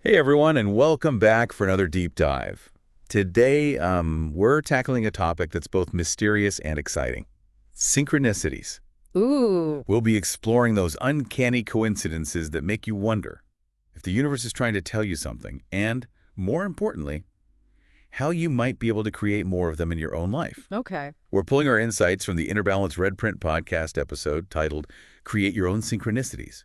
Hey everyone, and welcome back for another deep dive. Today, we're tackling a topic that's both mysterious and exciting. Synchronicities. Ooh, We'll be exploring those uncanny coincidences that make you wonder if the universe is trying to tell you something, and, more importantly, how you might be able to create more of them in your own life. okay. We're pulling our insights from the Inner Balance Red Print podcast episode titled Create Your Own Synchronicities: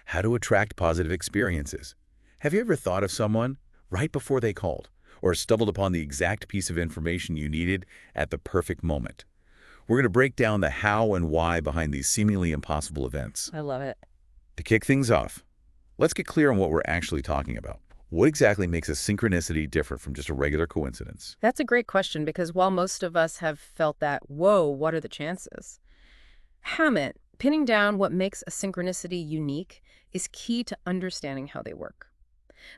How to Attract Positive Experiences. Have you ever thought of someone right before they called, or stumbled upon the exact piece of information you needed at the perfect moment? We're going to break down the how and why behind these seemingly impossible events. I love it. To kick things off, let's get clear on what we're actually talking about. What exactly makes a synchronicity different from just a regular coincidence? That's a great question because while most of us have felt that, whoa, what are the chances? Hammett, pinning down what makes a synchronicity unique is key to understanding how they work.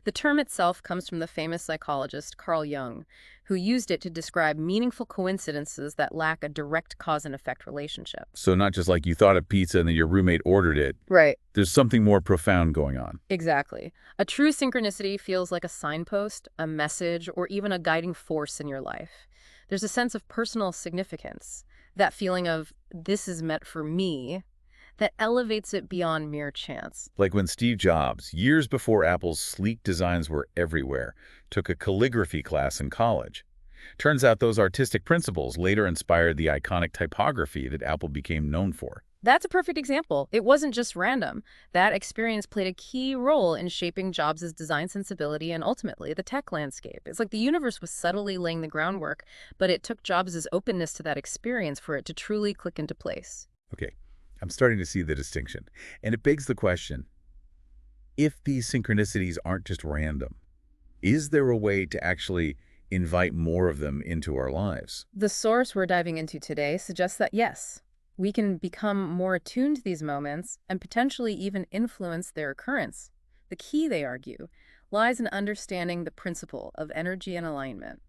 The term itself comes from the famous psychologist Carl Jung, who used it to describe meaningful coincidences that lack a direct cause and effect relationship. So not just like you thought of pizza and then your roommate ordered it. Right. There's something more profound going on. Exactly. A true synchronicity feels like a signpost, a message, or even a guiding force in your life. There's a sense of personal significance, that feeling of, this is meant for me, that elevates it beyond mere chance. Like when Steve Jobs, years before Apple's sleek designs were everywhere, took a calligraphy class in college. Turns out those artistic principles later inspired the iconic typography that Apple became known for. That's a perfect example. It wasn't just random. That experience played a key role in shaping Jobs' design sensibility and ultimately the tech landscape. It's like the universe was subtly laying the groundwork, but it took Jobs' openness to that experience for it to truly click into place. Okay, I'm starting to see the distinction. And it begs the question, if these synchronicities aren't just random, is there a way to actually invite more of them into our lives? The source we're diving into today suggests that yes, we can become more attuned to these moments and potentially even influence their occurrence. The key, they argue, lies in understanding the principle of energy and alignment.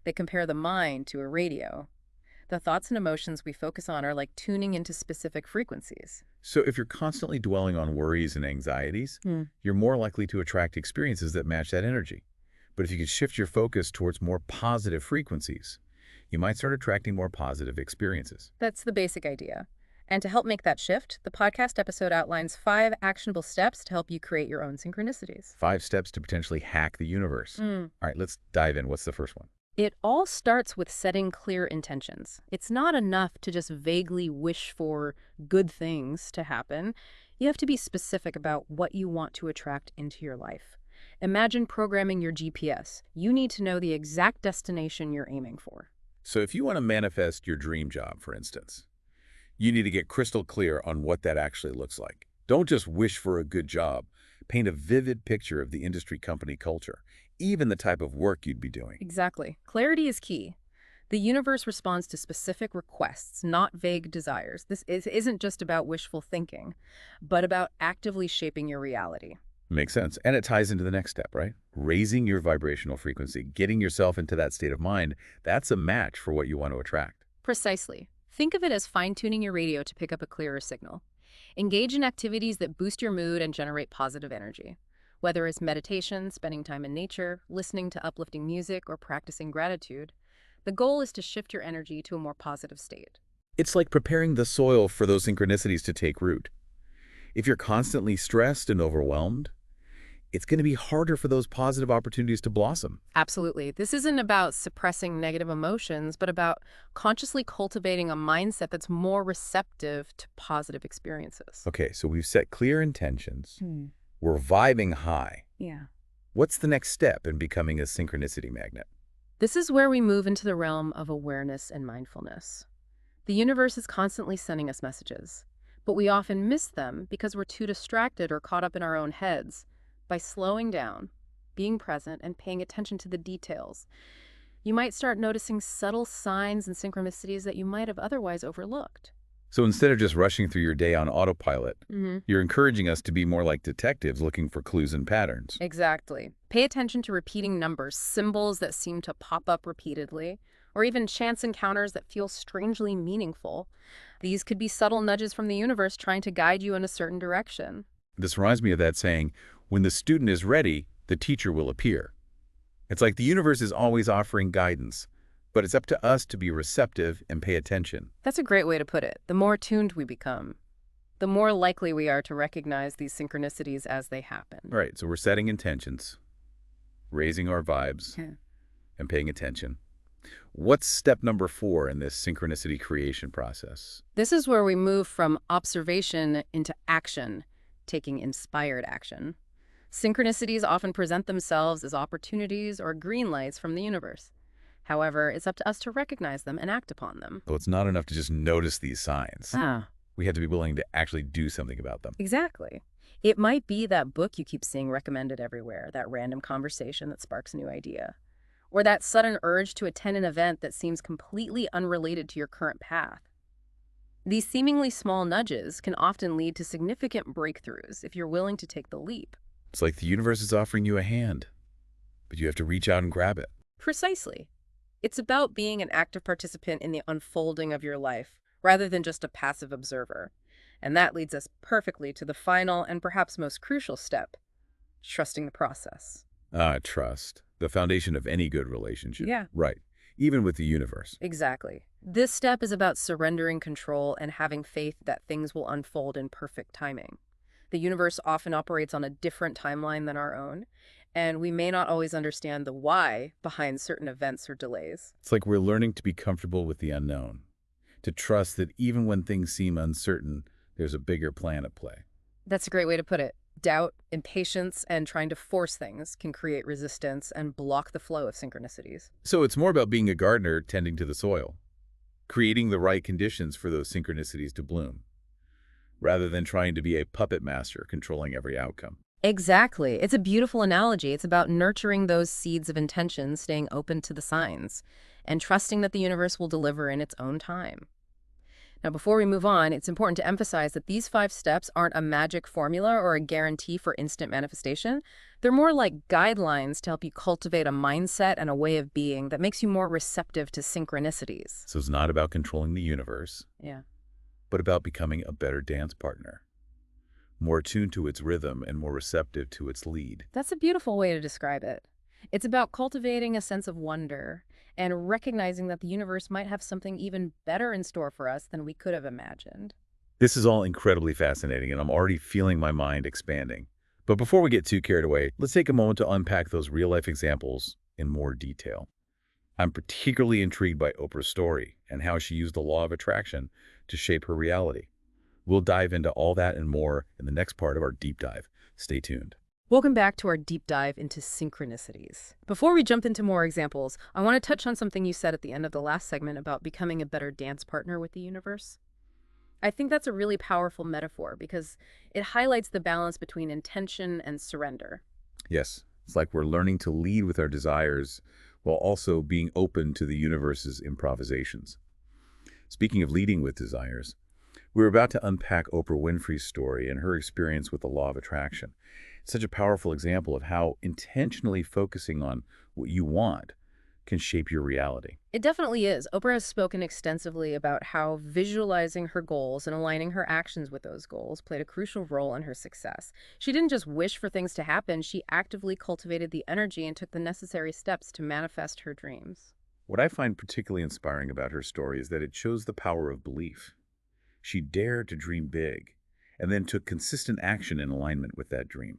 They compare the mind to a radio. The thoughts and emotions we focus on are like tuning into specific frequencies. So if you're constantly dwelling on worries and anxieties, you're more likely to attract experiences that match that energy. But if you can shift your focus towards more positive frequencies, you might start attracting more positive experiences. That's the basic idea. And to help make that shift, the podcast episode outlines 5 actionable steps to help you create your own synchronicities. 5 steps to potentially hack the universe. All right, let's dive in. What's the first one? It all starts with setting clear intentions. It's not enough to just vaguely wish for good things to happen. You have to be specific about what you want to attract into your life. Imagine programming your GPS. You need to know the exact destination you're aiming for. So if you want to manifest your dream job, for instance, you need to get crystal clear on what that actually looks like. Don't just wish for a good job. Paint a vivid picture of the industry, company culture, even the type of work you'd be doing. Exactly. Clarity is key. The universe responds to specific requests, not vague desires. This isn't just about wishful thinking, but about actively shaping your reality. Makes sense. And it ties into the next step, right? Raising your vibrational frequency, getting yourself into that state of mind, that's a match for what you want to attract. Precisely. Think of it as fine-tuning your radio to pick up a clearer signal. Engage in activities that boost your mood and generate positive energy. Whether it's meditation, spending time in nature, listening to uplifting music, or practicing gratitude, the goal is to shift your energy to a more positive state. It's like preparing the soil for those synchronicities to take root. If you're constantly stressed and overwhelmed, it's going to be harder for those positive opportunities to blossom. Absolutely. This isn't about suppressing negative emotions, but about consciously cultivating a mindset that's more receptive to positive experiences. Okay, so we've set clear intentions. We're vibing high. Yeah. What's the next step in becoming a synchronicity magnet? This is where we move into the realm of awareness and mindfulness. The universe is constantly sending us messages, but we often miss them because we're too distracted or caught up in our own heads. By slowing down, being present, and paying attention to the details, you might start noticing subtle signs and synchronicities that you might have otherwise overlooked. So instead of just rushing through your day on autopilot, you're encouraging us to be more like detectives looking for clues and patterns. Exactly. Pay attention to repeating numbers, symbols that seem to pop up repeatedly, or even chance encounters that feel strangely meaningful. These could be subtle nudges from the universe trying to guide you in a certain direction. This reminds me of that saying, when the student is ready, the the teacher will appear. It's like the universe is always offering guidance, but it's up to us to be receptive and pay attention. That's a great way to put it. The more tuned we become, the more likely we are to recognize these synchronicities as they happen. Right, so we're setting intentions, raising our vibes, Yeah. and paying attention. What's step number 4 in this synchronicity creation process? This is where we move from observation into action, taking inspired action. Synchronicities often present themselves as opportunities or green lights from the universe. However, it's up to us to recognize them and act upon them. So it's not enough to just notice these signs. Ah, We have to be willing to actually do something about them. exactly. It might be that book you keep seeing recommended everywhere, that random conversation that sparks a new idea, or that sudden urge to attend an event that seems completely unrelated to your current path. These seemingly small nudges can often lead to significant breakthroughs if you're willing to take the leap. It's like the universe is offering you a hand, but you have to reach out and grab it. Precisely. It's about being an active participant in the unfolding of your life, rather than just a passive observer. And that leads us perfectly to the final and perhaps most crucial step, trusting the process. Trust. The foundation of any good relationship. Yeah. Right. Even with the universe. Exactly. This step is about surrendering control and having faith that things will unfold in perfect timing. The universe often operates on a different timeline than our own, and we may not always understand the why behind certain events or delays. It's like we're learning to be comfortable with the unknown, to trust that even when things seem uncertain, there's a bigger plan at play. That's a great way to put it. Doubt, impatience, and trying to force things can create resistance and block the flow of synchronicities. So it's more about being a gardener tending to the soil, creating the right conditions for those synchronicities to bloom, rather than trying to be a puppet master controlling every outcome. Exactly. It's a beautiful analogy. It's about nurturing those seeds of intention, staying open to the signs, and trusting that the universe will deliver in its own time. Now, before we move on, it's important to emphasize that these 5 steps aren't a magic formula or a guarantee for instant manifestation. They're more like guidelines to help you cultivate a mindset and a way of being that makes you more receptive to synchronicities. So it's not about controlling the universe, Yeah. but about becoming a better dance partner, more attuned to its rhythm and more receptive to its lead. That's a beautiful way to describe it. It's about cultivating a sense of wonder and recognizing that the universe might have something even better in store for us than we could have imagined. This is all incredibly fascinating, and I'm already feeling my mind expanding. But before we get too carried away, let's take a moment to unpack those real-life examples in more detail. I'm particularly intrigued by Oprah's story and how she used the law of attraction to shape her reality. We'll dive into all that and more in the next part of our deep dive. Stay tuned. Welcome back to our deep dive into synchronicities. Before we jump into more examples, I want to touch on something you said at the end of the last segment about becoming a better dance partner with the universe. I think that's a really powerful metaphor because it highlights the balance between intention and surrender. Yes, it's like we're learning to lead with our desires while also being open to the universe's improvisations. Speaking of leading with desires, we're about to unpack Oprah Winfrey's story and her experience with the law of attraction. It's such a powerful example of how intentionally focusing on what you want can shape your reality. It definitely is. Oprah has spoken extensively about how visualizing her goals and aligning her actions with those goals played a crucial role in her success. She didn't just wish for things to happen, she actively cultivated the energy and took the necessary steps to manifest her dreams. What I find particularly inspiring about her story is that it shows the power of belief. She dared to dream big and then took consistent action in alignment with that dream.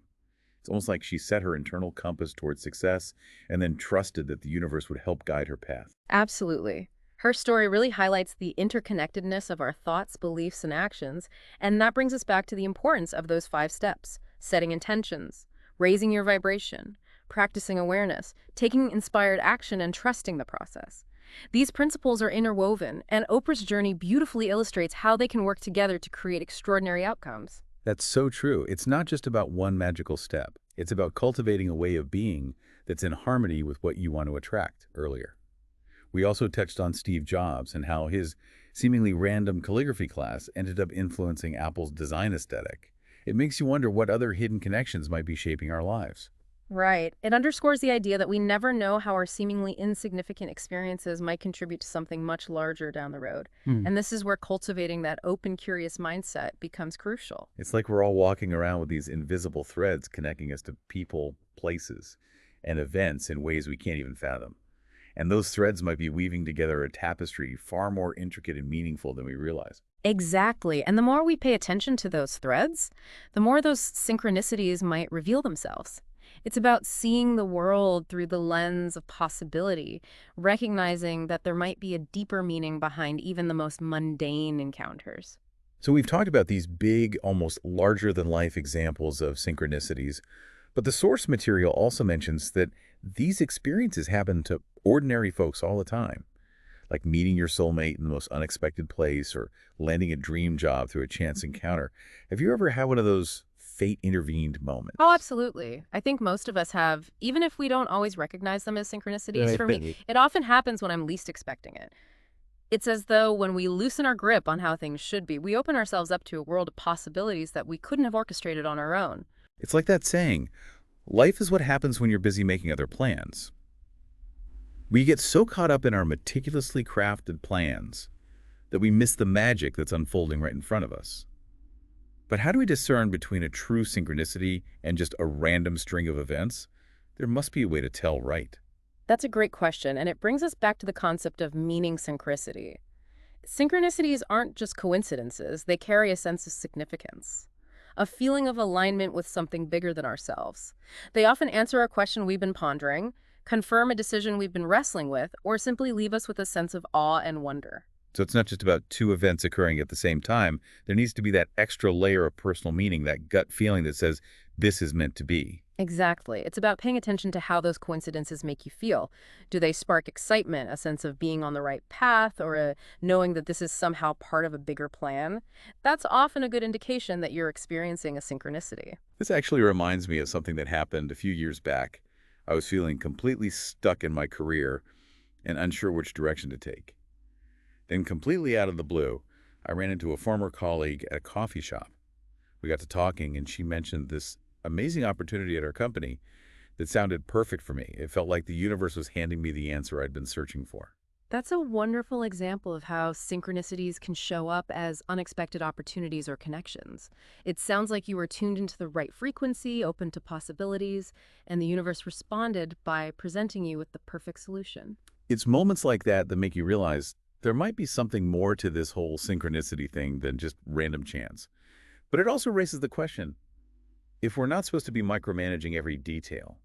It's almost like she set her internal compass towards success and then trusted that the universe would help guide her path. Absolutely. Her story really highlights the interconnectedness of our thoughts, beliefs, and actions, and that brings us back to the importance of those 5 steps: setting intentions, raising your vibration, practicing awareness, taking inspired action, and trusting the process. These principles are interwoven, and Oprah's journey beautifully illustrates how they can work together to create extraordinary outcomes. That's so true. It's not just about one magical step. It's about cultivating a way of being that's in harmony with what you want to attract earlier. We also touched on Steve Jobs and how his seemingly random calligraphy class ended up influencing Apple's design aesthetic. It makes you wonder what other hidden connections might be shaping our lives. Right. It underscores the idea that we never know how our seemingly insignificant experiences might contribute to something much larger down the road. And this is where cultivating that open, curious mindset becomes crucial. It's like we're all walking around with these invisible threads connecting us to people, places and events in ways we can't even fathom. And those threads might be weaving together a tapestry far more intricate and meaningful than we realize. Exactly. And the more we pay attention to those threads, the more those synchronicities might reveal themselves. It's about seeing the world through the lens of possibility, recognizing that there might be a deeper meaning behind even the most mundane encounters. So we've talked about these big, almost larger-than-life examples of synchronicities, but the source material also mentions that these experiences happen to ordinary folks all the time, like meeting your soulmate in the most unexpected place or landing a dream job through a chance encounter. Have you ever had one of those fate-intervened Oh, moments? absolutely. I think most of us have, even if we don't always recognize them as synchronicities. Right, For me, right. it often happens when I'm least expecting it. It's as though when we loosen our grip on how things should be, we open ourselves up to a world of possibilities that we couldn't have orchestrated on our own. It's like that saying, life is what happens when you're busy making other plans. We get so caught up in our meticulously crafted plans that we miss the magic that's unfolding right in front of us. But how do we discern between a true synchronicity and just a random string of events? There must be a way to tell right. That's a great question, and it brings us back to the concept of meaning synchronicity. Synchronicities aren't just coincidences, they carry a sense of significance, a feeling of alignment with something bigger than ourselves. They often answer a question we've been pondering, confirm a decision we've been wrestling with, or simply leave us with a sense of awe and wonder. So it's not just about two events occurring at the same time. There needs to be that extra layer of personal meaning, that gut feeling that says, this is meant to be. Exactly. It's about paying attention to how those coincidences make you feel. Do they spark excitement, a sense of being on the right path, or a knowing that this is somehow part of a bigger plan? That's often a good indication that you're experiencing a synchronicity. This actually reminds me of something that happened a few years back. I was feeling completely stuck in my career and unsure which direction to take. Then, completely out of the blue, I ran into a former colleague at a coffee shop. We got to talking, and she mentioned this amazing opportunity at our company that sounded perfect for me. It felt like the universe was handing me the answer I'd been searching for. That's a wonderful example of how synchronicities can show up as unexpected opportunities or connections. It sounds like you were tuned into the right frequency, open to possibilities, and the universe responded by presenting you with the perfect solution. It's moments like that that make you realize there might be something more to this whole synchronicity thing than just random chance. But it also raises the question, if we're not supposed to be micromanaging every detail,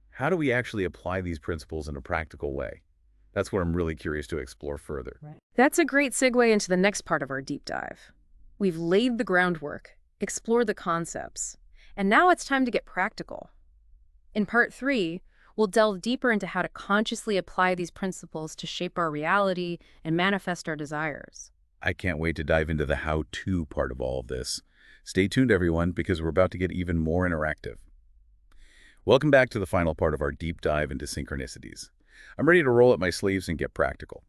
how do we actually apply these principles in a practical way? That's what I'm really curious to explore further. Right. That's a great segue into the next part of our deep dive. We've laid the groundwork, explored the concepts, and now it's time to get practical. In part 3, we'll delve deeper into how to consciously apply these principles to shape our reality and manifest our desires. I can't wait to dive into the how-to part of all of this. Stay tuned, everyone, because we're about to get even more interactive. Welcome back to the final part of our deep dive into synchronicities. I'm ready to roll up my sleeves and get practical.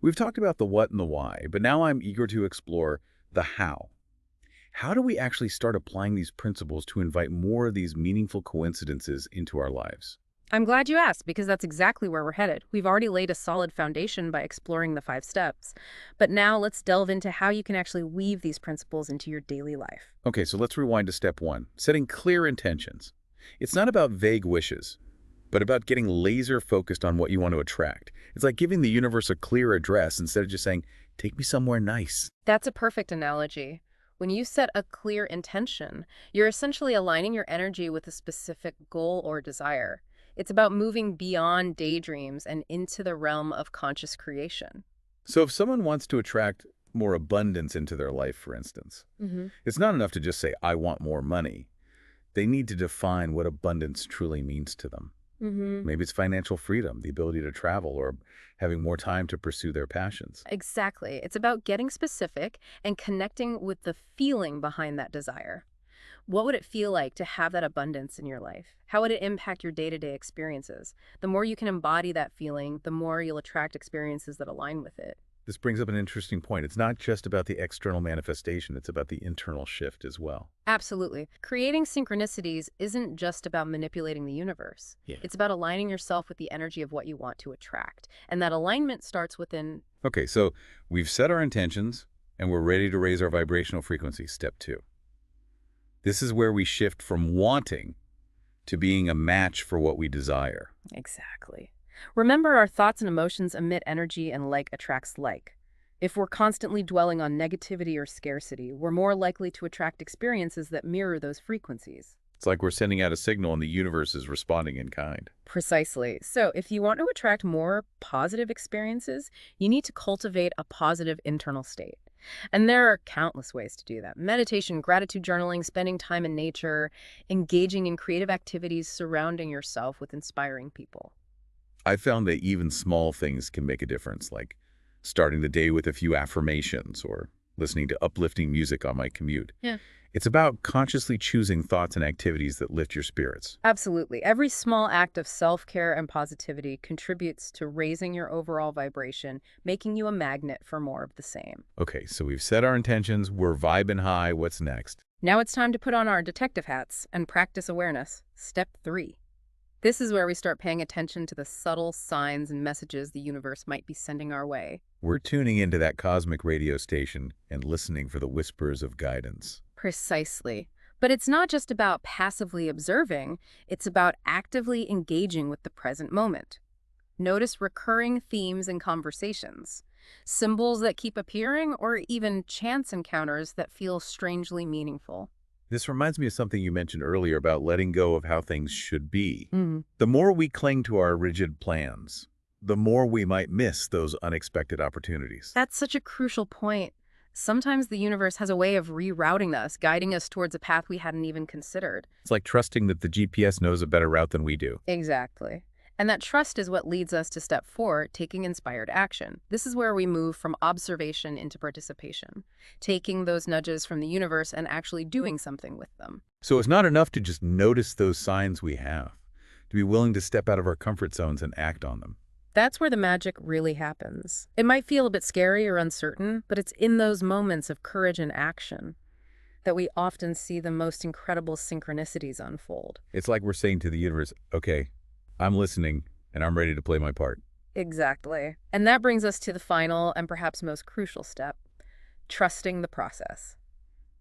We've talked about the what and the why, but now I'm eager to explore the how. How do we actually start applying these principles to invite more of these meaningful coincidences into our lives? I'm glad you asked, because that's exactly where we're headed. We've already laid a solid foundation by exploring the 5 steps. But now let's delve into how you can actually weave these principles into your daily life. Okay, so let's rewind to step 1, setting clear intentions. It's not about vague wishes, but about getting laser focused on what you want to attract. It's like giving the universe a clear address instead of just saying, take me somewhere nice. That's a perfect analogy. When you set a clear intention, you're essentially aligning your energy with a specific goal or desire. It's about moving beyond daydreams and into the realm of conscious creation. So if someone wants to attract more abundance into their life, for instance, it's not enough to just say, I want more money. They need to define what abundance truly means to them. Maybe it's financial freedom, the ability to travel, or having more time to pursue their passions. Exactly. It's about getting specific and connecting with the feeling behind that desire. What would it feel like to have that abundance in your life? How would it impact your day-to-day experiences? The more you can embody that feeling, the more you'll attract experiences that align with it. This brings up an interesting point. It's not just about the external manifestation, it's about the internal shift as well. Absolutely. Creating synchronicities isn't just about manipulating the universe. Yeah. It's about aligning yourself with the energy of what you want to attract. And that alignment starts within. Okay, so we've set our intentions, and we're ready to raise our vibrational frequency, step 2. This is where we shift from wanting to being a match for what we desire. Exactly. Remember, our thoughts and emotions emit energy, and like attracts like. If we're constantly dwelling on negativity or scarcity, we're more likely to attract experiences that mirror those frequencies. It's like we're sending out a signal and the universe is responding in kind. Precisely. So, if you want to attract more positive experiences, you need to cultivate a positive internal state. And there are countless ways to do that: meditation, gratitude journaling, spending time in nature, engaging in creative activities, surrounding yourself with inspiring people. I found that even small things can make a difference, like starting the day with a few affirmations or listening to uplifting music on my commute. Yeah. It's about consciously choosing thoughts and activities that lift your spirits. Absolutely. Every small act of self-care and positivity contributes to raising your overall vibration, making you a magnet for more of the same. Okay, so we've set our intentions, we're vibing high, what's next? Now it's time to put on our detective hats and practice awareness. Step 3. This is where we start paying attention to the subtle signs and messages the universe might be sending our way. We're tuning into that cosmic radio station and listening for the whispers of guidance. Precisely. But it's not just about passively observing, it's about actively engaging with the present moment. Notice recurring themes in conversations, symbols that keep appearing, or even chance encounters that feel strangely meaningful. This reminds me of something you mentioned earlier about letting go of how things should be. Mhm. The more we cling to our rigid plans, the more we might miss those unexpected opportunities. That's such a crucial point. Sometimes the universe has a way of rerouting us, guiding us towards a path we hadn't even considered. It's like trusting that the GPS knows a better route than we do. Exactly. And that trust is what leads us to step 4, taking inspired action. This is where we move from observation into participation, taking those nudges from the universe and actually doing something with them. So it's not enough to just notice those signs we have, to be willing to step out of our comfort zones and act on them. That's where the magic really happens. It might feel a bit scary or uncertain, but it's in those moments of courage and action that we often see the most incredible synchronicities unfold. It's like we're saying to the universe, okay, I'm listening and I'm ready to play my part. Exactly. And that brings us to the final and perhaps most crucial step: trusting the process.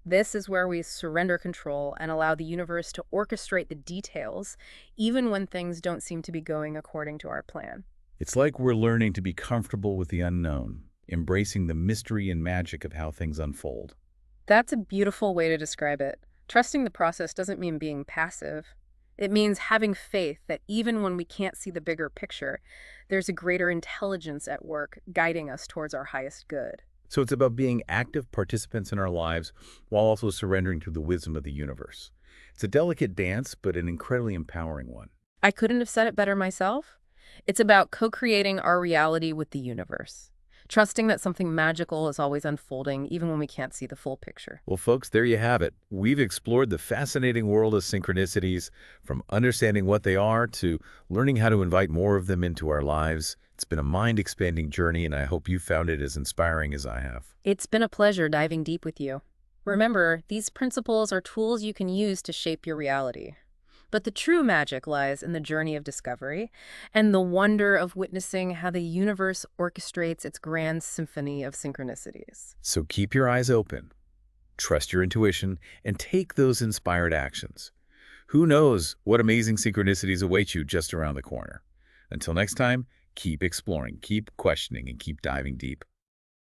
This is where we surrender control and allow the universe to orchestrate the details, even when things don't seem to be going according to our plan. It's like we're learning to be comfortable with the unknown, embracing the mystery and magic of how things unfold. That's a beautiful way to describe it. Trusting the process doesn't mean being passive. It means having faith that even when we can't see the bigger picture, there's a greater intelligence at work guiding us towards our highest good. So it's about being active participants in our lives while also surrendering to the wisdom of the universe. It's a delicate dance, but an incredibly empowering one. I couldn't have said it better myself. It's about co-creating our reality with the universe, trusting that something magical is always unfolding even when we can't see the full picture. Well, folks, there you have it. We've explored the fascinating world of synchronicities, from understanding what they are to learning how to invite more of them into our lives. It's been a mind-expanding journey, and I hope you found it as inspiring as I have. It's been a pleasure diving deep with you. Remember, these principles are tools you can use to shape your reality. But the true magic lies in the journey of discovery and the wonder of witnessing how the universe orchestrates its grand symphony of synchronicities. So keep your eyes open, trust your intuition, and take those inspired actions. Who knows what amazing synchronicities await you just around the corner. Until next time, keep exploring, keep questioning, and keep diving deep.